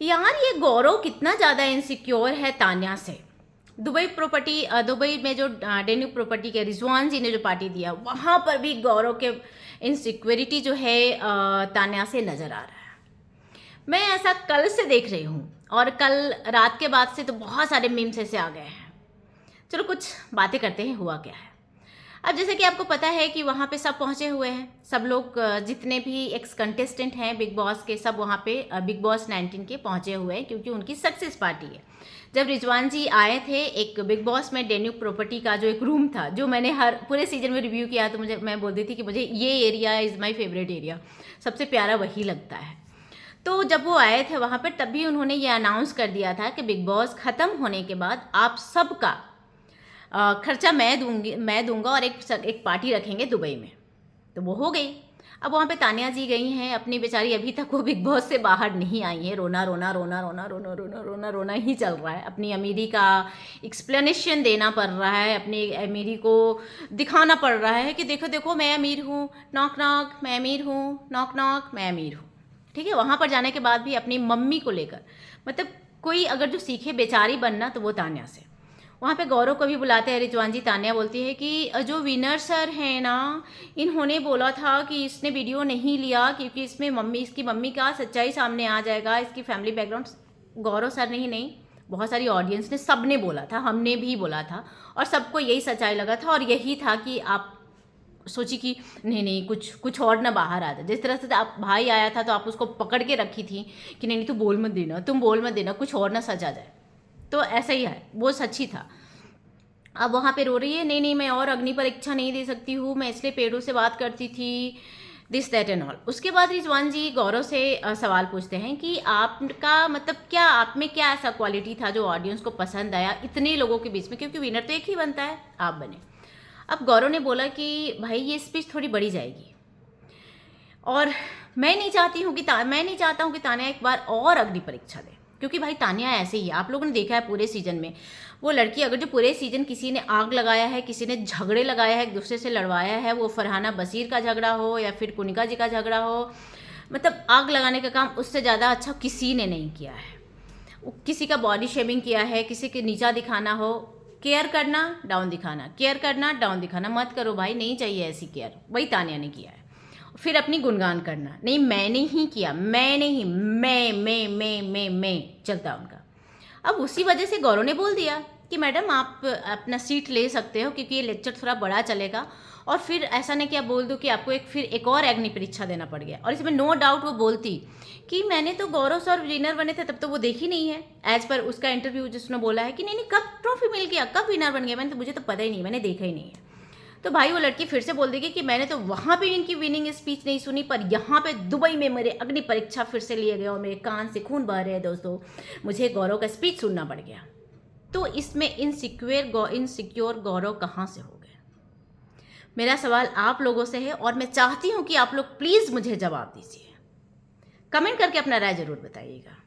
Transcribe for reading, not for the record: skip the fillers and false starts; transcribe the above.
यार ये गौरव कितना ज़्यादा इनसिक्योर है तान्या से। दुबई में जो डेन्यू प्रॉपर्टी के रिजवान जी ने जो पार्टी दिया, वहाँ पर भी गौरव के इनसिक्योरिटी जो है तान्या से नज़र आ रहा है। मैं ऐसा कल से देख रही हूँ और कल रात के बाद से तो बहुत सारे मीम्स ऐसे आ गए हैं। चलो कुछ बातें करते हैं, हुआ क्या है। अब जैसे कि आपको पता है कि वहाँ पे सब पहुँचे हुए हैं, सब लोग जितने भी एक्स कंटेस्टेंट हैं बिग बॉस के, सब वहाँ पे बिग बॉस 19 के पहुँचे हुए हैं, क्योंकि उनकी सक्सेस पार्टी है। जब रिजवान जी आए थे एक बिग बॉस में, डेन्यू प्रॉपर्टी का जो एक रूम था, जो मैंने हर पूरे सीजन में रिव्यू किया, तो मैं बोलती थी कि मुझे ये area is my favourite area, सबसे प्यारा वही लगता है। तो जब वो आए थे वहाँ पर, तभी उन्होंने ये अनाउंस कर दिया था कि बिग बॉस ख़त्म होने के बाद आप सबका खर्चा मैं दूंगा और एक पार्टी रखेंगे दुबई में। तो वो हो गई। अब वहाँ पे तान्या जी गई हैं अपनी, बेचारी अभी तक वो बिग बॉस से बाहर नहीं आई हैं। रोना रोना रोना रोना रोना रोना रोना रोना ही चल रहा है। अपनी अमीरी का एक्सप्लेनेशन देना पड़ रहा है, अपनी अमीरी को दिखाना पड़ रहा है कि देखो देखो मैं अमीर हूँ, नॉक नॉक मैं अमीर हूँ, नॉक नॉक मैं अमीर हूँ। ठीक है, वहाँ पर जाने के बाद भी अपनी मम्मी को लेकर, मतलब कोई अगर जो सीखे बेचारी बनना तो वो तान्या से। वहाँ पे गौरव को भी बुलाते हैं रिजवान जी, तान्या बोलती है कि जो विनर सर हैं ना, इन्होंने बोला था कि इसने वीडियो नहीं लिया क्योंकि इसमें इसकी मम्मी का सच्चाई सामने आ जाएगा, इसकी फैमिली बैकग्राउंड। गौरव सर नहीं, बहुत सारी ऑडियंस ने, सब ने बोला था, हमने भी बोला था, और सबको यही सच्चाई लगा था। और यही था कि आप सोची कि नहीं कुछ और ना बाहर आ जाए। जिस तरह से आप भाई आया था तो आप उसको पकड़ के रखी थी कि नहीं तू बोल मत देना, तुम बोल मत देना, कुछ और ना सच आ जाए। तो ऐसा ही है, वो सच ही था। अब वहाँ पे रो रही है, नहीं मैं और अग्नि परीक्षा नहीं दे सकती हूँ, मैं इसलिए पेड़ों से बात करती थी, दिस दैट एंड ऑल। उसके बाद रिजवान जी गौरव से सवाल पूछते हैं कि आपका मतलब क्या, आप में क्या ऐसा क्वालिटी था जो ऑडियंस को पसंद आया इतने लोगों के बीच में, क्योंकि विनर तो एक ही बनता है, आप बने। अब गौरव ने बोला कि भाई ये स्पीच थोड़ी बड़ी जाएगी, और मैं नहीं चाहता हूँ कि तान्या एक बार और अग्नि परीक्षा दे, क्योंकि भाई तान्या ऐसे ही है। आप लोगों ने देखा है पूरे सीजन में, वो लड़की अगर जो पूरे सीजन किसी ने आग लगाया है, किसी ने झगड़े लगाया है, एक दूसरे से लड़वाया है, वो फरहाना बशीर का झगड़ा हो या फिर कुनिका जी का झगड़ा हो, मतलब आग लगाने का काम उससे ज़्यादा अच्छा किसी ने नहीं किया है। किसी का बॉडी शेमिंग किया है, किसी के नीचा दिखाना हो, केयर करना डाउन दिखाना, केयर करना डाउन दिखाना मत करो भाई, नहीं चाहिए ऐसी केयर, वही तान्या ने किया है। फिर अपनी गुणगान करना, नहीं मैंने ही किया, मैं नहीं, मैं चलता उनका। अब उसी वजह से गौरव ने बोल दिया कि मैडम आप अपना सीट ले सकते हो, क्योंकि ये लेक्चर थोड़ा बड़ा चलेगा, और फिर ऐसा नहीं कि आप बोल दो कि आपको एक और अग्नि परीक्षा देना पड़ गया। और इसमें नो डाउट वो बोलती कि मैंने तो गौरव सर विनर बने थे तब तो वो देखी नहीं है, एज पर उसका इंटरव्यू जिसने बोला है कि नहीं कब ट्रॉफी मिल गया, कब विनर बन गया, मैंने तो, मुझे तो पता ही नहीं, मैंने देखा ही नहीं है। तो भाई वो लड़की फिर से बोल देगी कि मैंने तो वहाँ पे इनकी विनिंग स्पीच नहीं सुनी, पर यहाँ पे दुबई में मेरे अग्नि परीक्षा फिर से लिए गए और मेरे कान से खून बह रहे हैं दोस्तों, मुझे गौरव का स्पीच सुनना पड़ गया। तो इसमें इनसिक्योर गौरव कहाँ से हो गए? मेरा सवाल आप लोगों से है, और मैं चाहती हूँ कि आप लोग प्लीज़ मुझे जवाब दीजिए। कमेंट करके अपना राय ज़रूर बताइएगा।